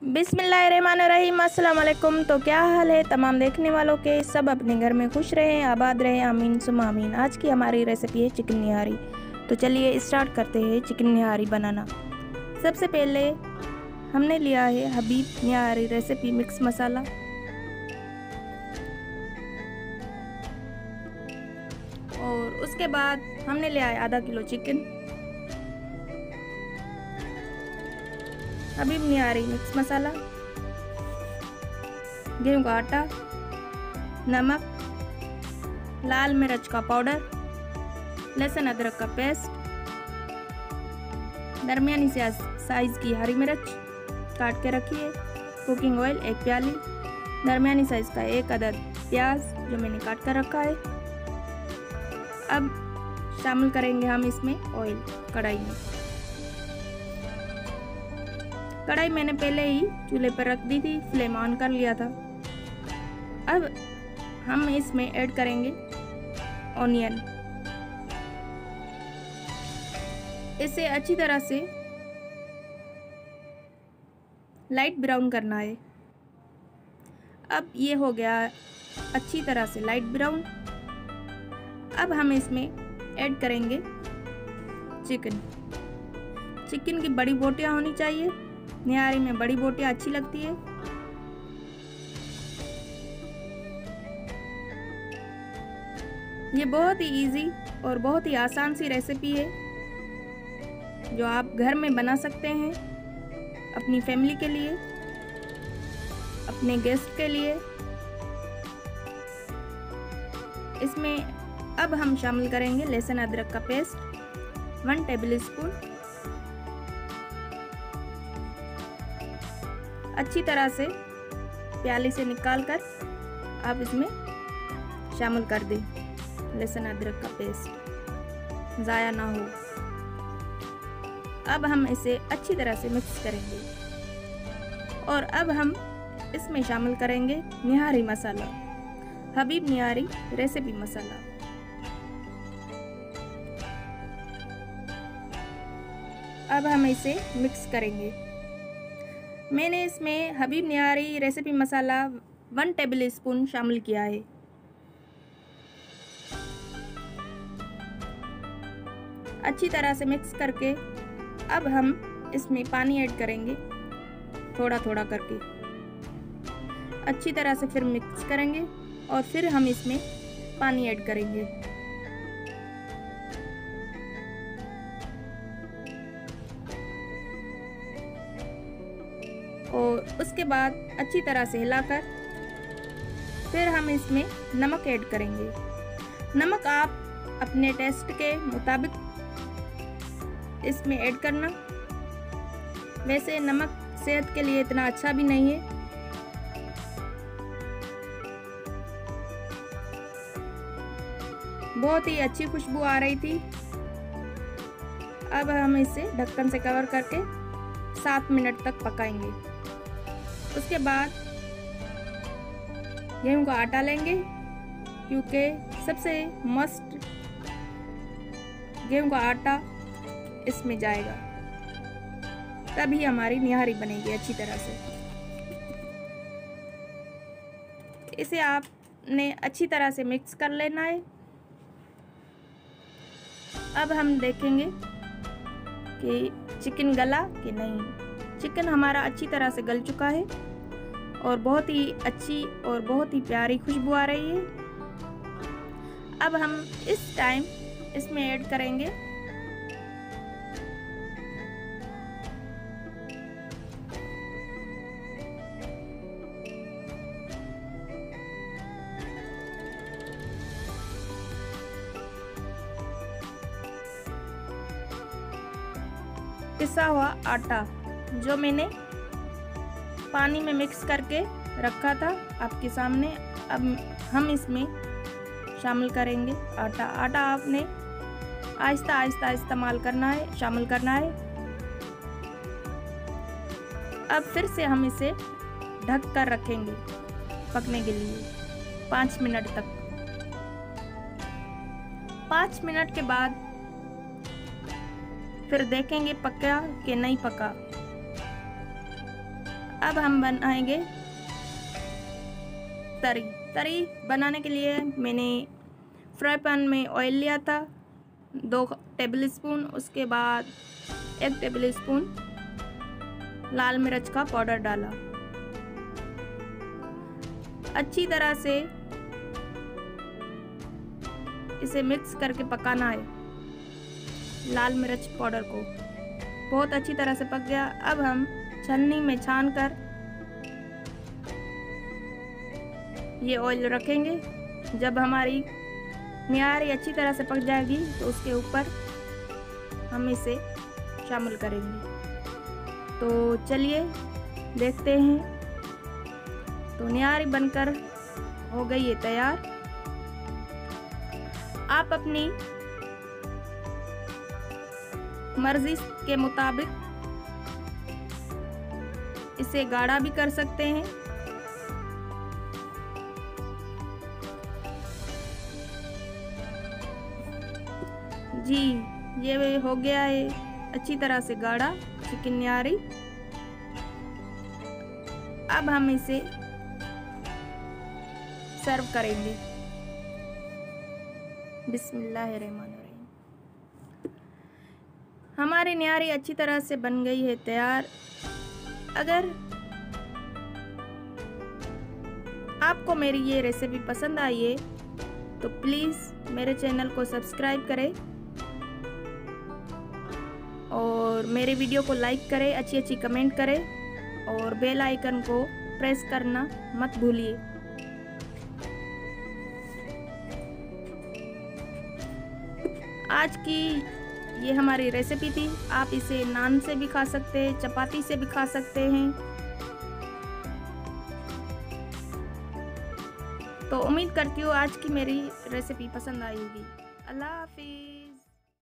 बिस्मिल्लाहिर्रहमानिर्रहीम। अस्सलाम वालेकुम। तो क्या हाल है तमाम देखने वालों के, सब अपने घर में खुश रहें, आबाद रहें, आमीन सुम्मा आमीन। आज की हमारी रेसिपी है चिकन निहारी। तो चलिए स्टार्ट करते हैं चिकन निहारी बनाना। सबसे पहले हमने लिया है हबीब निहारी रेसिपी मिक्स मसाला, और उसके बाद हमने लिया है आधा किलो चिकन, हबीब निहारी मिक्स मसाला, गेहूं का आटा, नमक, लाल मिर्च का पाउडर, लहसुन अदरक का पेस्ट, दरमियानी साइज की हरी मिर्च काट के रखिए, कुकिंग ऑयल 1 प्याली, दरमियानी साइज का 1 अदद प्याज जो मैंने काट कर रखा है। अब शामिल करेंगे हम इसमें ऑयल कढ़ाई में। कढ़ाई मैंने पहले ही चूल्हे पर रख दी थी, फ्लेम ऑन कर लिया था। अब हम इसमें ऐड करेंगे ऑनियन। इसे अच्छी तरह से लाइट ब्राउन करना है। अब ये हो गया अच्छी तरह से लाइट ब्राउन। अब हम इसमें ऐड करेंगे चिकन। चिकन की बड़ी बोटियां होनी चाहिए, निहारी में बड़ी बोटियां अच्छी लगती है। ये बहुत ही इजी और बहुत ही आसान सी रेसिपी है जो आप घर में बना सकते हैं अपनी फैमिली के लिए, अपने गेस्ट के लिए। इसमें अब हम शामिल करेंगे लहसुन अदरक का पेस्ट 1 टेबल स्पून। अच्छी तरह से प्याली से निकालकर आप इसमें शामिल कर दें लहसुन अदरक का पेस्ट, ज़ाया ना हो। अब हम इसे अच्छी तरह से मिक्स करेंगे और अब हम इसमें शामिल करेंगे निहारी मसाला, हबीब निहारी रेसिपी मसाला। अब हम इसे मिक्स करेंगे। मैंने इसमें हबीब निहारी रेसिपी मसाला 1 टेबल स्पून शामिल किया है। अच्छी तरह से मिक्स करके अब हम इसमें पानी ऐड करेंगे थोड़ा थोड़ा करके। अच्छी तरह से फिर मिक्स करेंगे और फिर हम इसमें पानी ऐड करेंगे। और उसके बाद अच्छी तरह से हिलाकर फिर हम इसमें नमक ऐड करेंगे। नमक आप अपने टेस्ट के मुताबिक इसमें ऐड करना। वैसे नमक सेहत के लिए इतना अच्छा भी नहीं है। बहुत ही अच्छी खुशबू आ रही थी। अब हम इसे ढक्कन से कवर करके 7 मिनट तक पकाएंगे। उसके बाद गेहूं का आटा लेंगे, क्योंकि सबसे मस्ट गेहूं का आटा इसमें जाएगा, तभी हमारी निहारी बनेगी अच्छी तरह से। इसे आपने अच्छी तरह से मिक्स कर लेना है। अब हम देखेंगे कि चिकन गला कि नहीं। चिकन हमारा अच्छी तरह से गल चुका है और बहुत ही अच्छी और बहुत ही प्यारी खुशबू आ रही है। अब हम इस टाइम इसमें ऐड करेंगे पिसा हुआ आटा जो मैंने पानी में मिक्स करके रखा था आपके सामने। अब हम इसमें शामिल करेंगे आटा। आटा आपने आहिस्ता आहिस्ता इस्तेमाल करना है, शामिल करना है। अब फिर से हम इसे ढक कर रखेंगे पकने के लिए 5 मिनट तक। 5 मिनट के बाद फिर देखेंगे पका कि नहीं पका। अब हम बनाएंगे तरी। तरी बनाने के लिए मैंने फ्राई पैन में ऑयल लिया था 2 टेबल स्पून, उसके बाद 1 टेबल स्पून लाल मिर्च का पाउडर डाला। अच्छी तरह से इसे मिक्स करके पकाना है। लाल मिर्च पाउडर को बहुत अच्छी तरह से पक गया। अब हम छन्नी में छानकर ये ऑयल रखेंगे। जब हमारी न्यारी अच्छी तरह से पक जाएगी तो उसके ऊपर हम इसे शामिल करेंगे। तो चलिए देखते हैं। तो न्यारी बनकर हो गई है तैयार। आप अपनी मर्जी के मुताबिक इसे गाढ़ा भी कर सकते हैं। जी, ये हो गया है अच्छी तरह से गाढ़ा चिकन न्यारी। अब हम इसे सर्व करेंगे। बिस्मिल्लाहिर्रहमानिर्रहीम। हमारी न्यारी अच्छी तरह से बन गई है तैयार। अगर आपको मेरी ये रेसिपी पसंद आई है तो प्लीज़ मेरे चैनल को सब्सक्राइब करें और मेरे वीडियो को लाइक करें, अच्छी कमेंट करें और बेल आइकन को प्रेस करना मत भूलिए। आज की ये हमारी रेसिपी थी। आप इसे नान से भी खा सकते हैं, चपाती से भी खा सकते हैं। तो उम्मीद करती हूँ आज की मेरी रेसिपी पसंद आई होगी। अल्लाह हाफिज़।